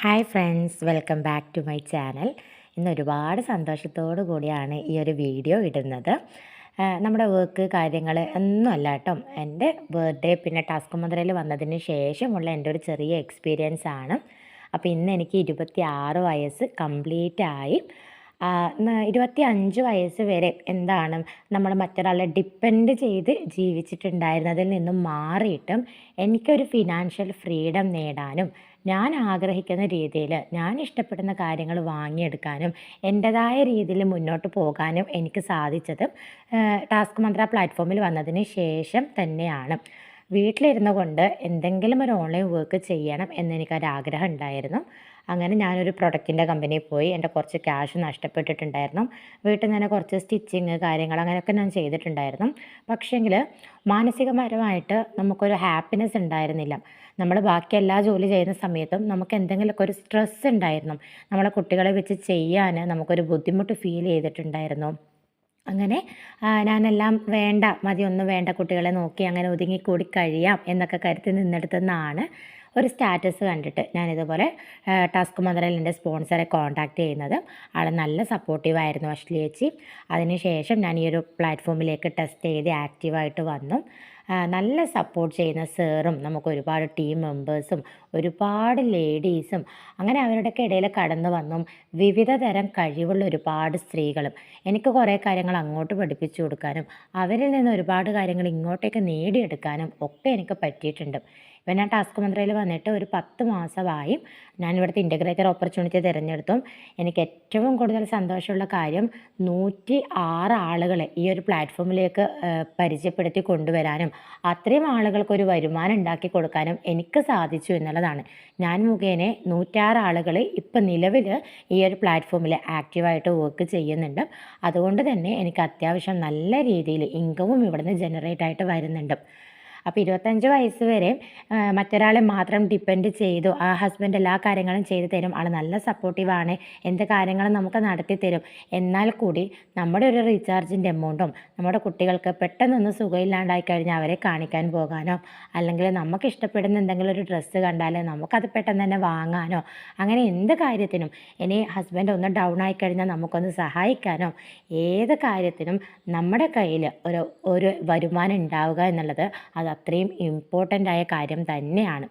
Hi friends, welcome back to my channel. ഇന്ന് ഒരുപാട് സന്തോഷത്തോടു കൂടിയാണ് ഈ ഒരു വീഡിയോ ഇടുന്നത്. നമ്മുടെ വർക്ക് കാര്യങ്ങൾ ഒന്നുമല്ല കേട്ടോ. എൻ്റെ ബർത്ത്ഡേ പിന്നെ ടാസ്ക് മദറിൽ വന്നതിന് ശേഷമുള്ള എൻ്റെ ഒരു ചെറിയ എക്സ്പീരിയൻസ് ആണ്. അപ്പോൾ ഇന്ന് എനിക്ക് 26 വയസ്സ് കംപ്ലീറ്റ് ആയി. 25 വയസ്സ് വരെ എന്താണ് നമ്മൾ മറ്റൊരാളെ ഡിപ്പെൻഡ് ചെയ്ത് ജീവിച്ചിട്ടുണ്ടായിരുന്നതിൽ നിന്നും മാറിയിട്ടും എനിക്കൊരു ഫിനാൻഷ്യൽ ഫ്രീഡം നേടാനും ഞാൻ ആഗ്രഹിക്കുന്ന രീതിയിൽ ഞാൻ ഇഷ്ടപ്പെടുന്ന കാര്യങ്ങൾ വാങ്ങിയെടുക്കാനും എൻ്റെതായ രീതിയിൽ മുന്നോട്ട് പോകാനും എനിക്ക് സാധിച്ചത് ടാസ്ക് മന്ത്ര പ്ലാറ്റ്ഫോമിൽ വന്നതിന് ശേഷം തന്നെയാണ്. വീട്ടിലിരുന്നു കൊണ്ട് എന്തെങ്കിലും ഒരു ഓൺലൈൻ വർക്ക് ചെയ്യണം എന്നെനിക്കൊരാഗ്രഹം ഉണ്ടായിരുന്നു. അങ്ങനെ ഞാനൊരു പ്രൊഡക്റ്റിൻ്റെ കമ്പനിയിൽ പോയി. എൻ്റെ കുറച്ച് ക്യാഷ് നഷ്ടപ്പെട്ടിട്ടുണ്ടായിരുന്നു. വീട്ടിൽ നിന്ന് തന്നെ കുറച്ച് സ്റ്റിച്ചിങ് കാര്യങ്ങൾ അങ്ങനെയൊക്കെ ഞാൻ ചെയ്തിട്ടുണ്ടായിരുന്നു. പക്ഷേങ്കിൽ മാനസികപരമായിട്ട് നമുക്കൊരു ഹാപ്പിനെസ് ഉണ്ടായിരുന്നില്ല. നമ്മൾ ബാക്കി എല്ലാ ജോലി ചെയ്യുന്ന സമയത്തും നമുക്ക് എന്തെങ്കിലുമൊക്കെ ഒരു സ്ട്രെസ് ഉണ്ടായിരുന്നു. നമ്മളെ കുട്ടികളെ വെച്ച് ചെയ്യാൻ നമുക്കൊരു ബുദ്ധിമുട്ട് ഫീൽ ചെയ്തിട്ടുണ്ടായിരുന്നു. അങ്ങനെ ഞാനെല്ലാം വേണ്ട, മതിയൊന്നും വേണ്ട, കുട്ടികളെ നോക്കി അങ്ങനെ ഒതുങ്ങിക്കൂടി കഴിയാം എന്നൊക്കെ കരുതി നിന്നെടുത്തുനിന്നാണ് ഒരു സ്റ്റാറ്റസ് കണ്ടിട്ട് ഞാനിതുപോലെ ടാസ്ക് മദറിൽ എൻ്റെ സ്പോൺസറെ കോൺടാക്റ്റ് ചെയ്യുന്നത്. ആൾ നല്ല സപ്പോർട്ടീവായിരുന്നു, അശ്ലി ചേച്ചി. അതിനുശേഷം ഞാൻ ഈ ഒരു പ്ലാറ്റ്ഫോമിലേക്ക് ടെസ്റ്റ് ചെയ്ത് ആക്റ്റീവായിട്ട് വന്നു. നല്ല സപ്പോർട്ട് ചെയ്യുന്ന സാറും നമുക്ക് ഒരുപാട് ടീം മെമ്പേഴ്സും ഒരുപാട് ലേഡീസും അങ്ങനെ അവരുടെയൊക്കെ ഇടയിൽ കടന്നു വന്നും വിവിധ തരം കഴിവുള്ള ഒരുപാട് സ്ത്രീകളും എനിക്ക് കുറേ കാര്യങ്ങൾ അങ്ങോട്ട് പഠിപ്പിച്ചു കൊടുക്കാനും അവരിൽ നിന്ന് ഒരുപാട് കാര്യങ്ങൾ ഇങ്ങോട്ടേക്ക് നേടിയെടുക്കാനും ഒക്കെ എനിക്ക് പറ്റിയിട്ടുണ്ട്. ഇപ്പം ഞാൻ ടാസ്ക് മന്ത്രയിൽ വന്നിട്ട് ഒരു 10 മാസമായി. ഞാൻ ഇവിടുത്തെ ഇൻ്റഗ്രേറ്റർ ഓപ്പർച്യൂണിറ്റി തിരഞ്ഞെടുത്തു. എനിക്ക് ഏറ്റവും കൂടുതൽ സന്തോഷമുള്ള കാര്യം 106 ആളുകളെ ഈ ഒരു പ്ലാറ്റ്ഫോമിലേക്ക് പരിചയപ്പെടുത്തി കൊണ്ടുവരാനും അത്രയും ആളുകൾക്കൊരു വരുമാനം ഉണ്ടാക്കി കൊടുക്കാനും എനിക്ക് സാധിച്ചു എന്നുള്ളതാണ്. ഞാൻ മുഖേന 106 ആളുകൾ ഇപ്പം നിലവിൽ ഈ ഒരു പ്ലാറ്റ്ഫോമിൽ ആക്റ്റീവായിട്ട് വർക്ക് ചെയ്യുന്നുണ്ട്. അതുകൊണ്ട് തന്നെ എനിക്ക് അത്യാവശ്യം നല്ല രീതിയിൽ ഇൻകവും ഇവിടുന്ന് ജനറേറ്റ് ആയിട്ട് വരുന്നുണ്ട്. അപ്പോൾ 25 വയസ്സ് വരെ മറ്റൊരാളെ മാത്രം ഡിപ്പെൻഡ് ചെയ്തു. ആ ഹസ്ബൻഡ് എല്ലാ കാര്യങ്ങളും ചെയ്തു തരും, ആൾ നല്ല സപ്പോർട്ടീവാണ്, എന്ത് കാര്യങ്ങളും നമുക്ക് നടത്തി തരും. എന്നാൽ കൂടി നമ്മുടെ ഒരു റീചാർജിൻ്റെ എമൗണ്ടും നമ്മുടെ കുട്ടികൾക്ക് പെട്ടെന്നൊന്ന് സുഖമില്ലാണ്ടായി കഴിഞ്ഞാൽ അവരെ കാണിക്കാൻ പോകാനോ അല്ലെങ്കിൽ നമുക്ക് ഇഷ്ടപ്പെടുന്ന എന്തെങ്കിലും ഒരു ഡ്രസ്സ് കണ്ടാൽ നമുക്കത് പെട്ടെന്ന് തന്നെ വാങ്ങാനോ അങ്ങനെ എന്ത് കാര്യത്തിനും ഇനി ഹസ്ബൻഡ് ഒന്ന് ഡൗൺ ആയി കഴിഞ്ഞാൽ നമുക്കൊന്ന് സഹായിക്കാനോ ഏത് കാര്യത്തിനും നമ്മുടെ കയ്യിൽ ഒരു വരുമാനം ഉണ്ടാവുക എന്നുള്ളത് അത് അത്രയും ഇമ്പോർട്ടൻ്റ് ആയ കാര്യം തന്നെയാണ്.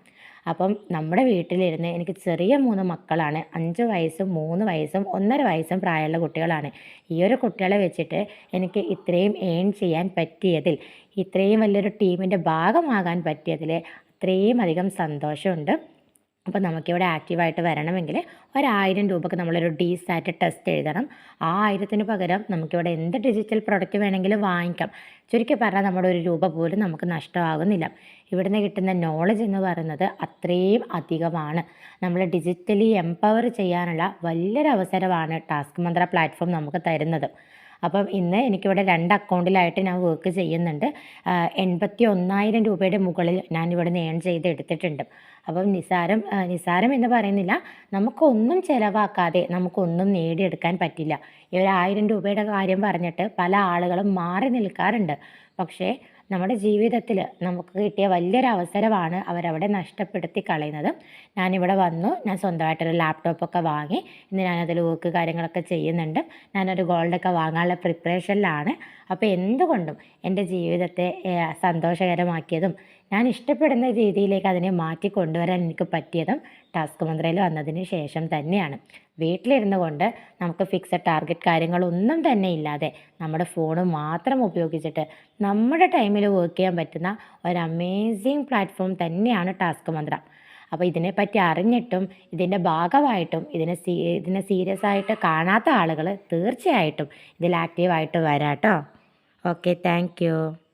അപ്പം നമ്മുടെ വീട്ടിലിരുന്ന് എനിക്ക് ചെറിയ 3 മക്കളാണ്. 5 വയസ്സും 3 വയസ്സും 1.5 വയസ്സും പ്രായമുള്ള കുട്ടികളാണ്. ഈ ഒരു കുട്ടികളെ വെച്ചിട്ട് എനിക്ക് ഇത്രയും ഏൺ ചെയ്യാൻ പറ്റിയതിൽ, ഇത്രയും വലിയൊരു ടീമിൻ്റെ ഭാഗമാകാൻ പറ്റിയതിൽ അത്രയും അധികം സന്തോഷമുണ്ട്. അപ്പോൾ നമുക്കിവിടെ ആക്റ്റീവായിട്ട് വരണമെങ്കിൽ 1000 രൂപയ്ക്ക് നമ്മളൊരു DSAT ടെസ്റ്റ് എഴുതണം. ആ 1000ന് പകരം നമുക്കിവിടെ എന്ത് ഡിജിറ്റൽ പ്രൊഡക്റ്റ് വേണമെങ്കിലും വാങ്ങിക്കാം. ചുരുക്കി പറഞ്ഞാൽ നമ്മുടെ ഒരു രൂപ പോലും നമുക്ക് നഷ്ടമാകുന്നില്ല. ഇവിടുന്ന് കിട്ടുന്ന നോളജ് എന്ന് പറയുന്നത് അത്രയും അധികമാണ്. നമ്മൾ ഡിജിറ്റലി എംപവർ ചെയ്യാനുള്ള വലിയൊരു അവസരമാണ് ടാസ്ക് മന്ത്ര പ്ലാറ്റ്ഫോം നമുക്ക് തരുന്നത്. അപ്പം ഇന്ന് എനിക്കിവിടെ 2 അക്കൗണ്ടിലായിട്ട് ഞാൻ വർക്ക് ചെയ്യുന്നുണ്ട്. 81,000 രൂപയുടെ മുകളിൽ ഞാൻ ഇവിടുന്ന് ഏൺ ചെയ്ത് എടുത്തിട്ടുണ്ട്. അപ്പം നിസാരം എന്ന് പറയുന്നില്ല, നമുക്കൊന്നും ചിലവാക്കാതെ നമുക്കൊന്നും നേടിയെടുക്കാൻ പറ്റില്ല. ഈ ഒരു 1000 രൂപയുടെ കാര്യം പറഞ്ഞിട്ട് പല ആളുകളും മാറി നിൽക്കാറുണ്ട്. പക്ഷേ നമ്മുടെ ജീവിതത്തിൽ നമുക്ക് കിട്ടിയ വലിയൊരു അവസരമാണ് അവരവിടെ നഷ്ടപ്പെടുത്തി കളയുന്നത്. ഞാനിവിടെ വന്നു, ഞാൻ സ്വന്തമായിട്ടൊരു ലാപ്ടോപ്പൊക്കെ വാങ്ങി ഇന്ന് ഞാനതിൽ വർക്ക് കാര്യങ്ങളൊക്കെ ചെയ്യുന്നുണ്ട്. ഞാനൊരു ഗോൾഡൊക്കെ വാങ്ങാനുള്ള പ്രിപ്പറേഷനിലാണ്. അപ്പോൾ എന്തുകൊണ്ടും എൻ്റെ ജീവിതത്തെ സന്തോഷകരമാക്കിയതും ഞാൻ ഇഷ്ടപ്പെടുന്ന രീതിയിലേക്ക് അതിനെ മാറ്റി കൊണ്ടുവരാൻ എനിക്ക് പറ്റിയതും ടാസ്ക് മന്ത്രയിൽ വന്നതിന് ശേഷം തന്നെയാണ്. വീട്ടിലിരുന്നു കൊണ്ട് നമുക്ക് ഫിക്സഡ് ടാർഗറ്റ് കാര്യങ്ങളൊന്നും തന്നെ ഇല്ലാതെ നമ്മുടെ ഫോൺ മാത്രം ഉപയോഗിച്ചിട്ട് നമ്മുടെ ടൈമിൽ വർക്ക് ചെയ്യാൻ പറ്റുന്ന ഒരു അമേസിങ് പ്ലാറ്റ്ഫോം തന്നെയാണ് ടാസ്ക് മന്ത്ര. അപ്പോൾ ഇതിനെപ്പറ്റി അറിഞ്ഞിട്ടും ഇതിൻ്റെ ഭാഗമായിട്ടും ഇതിനെ സീരിയസ് ആയിട്ട് കാണാത്ത ആളുകൾ തീർച്ചയായിട്ടും ഇതിൽ ആക്റ്റീവായിട്ട് വരാം കേട്ടോ. Okay, thank you.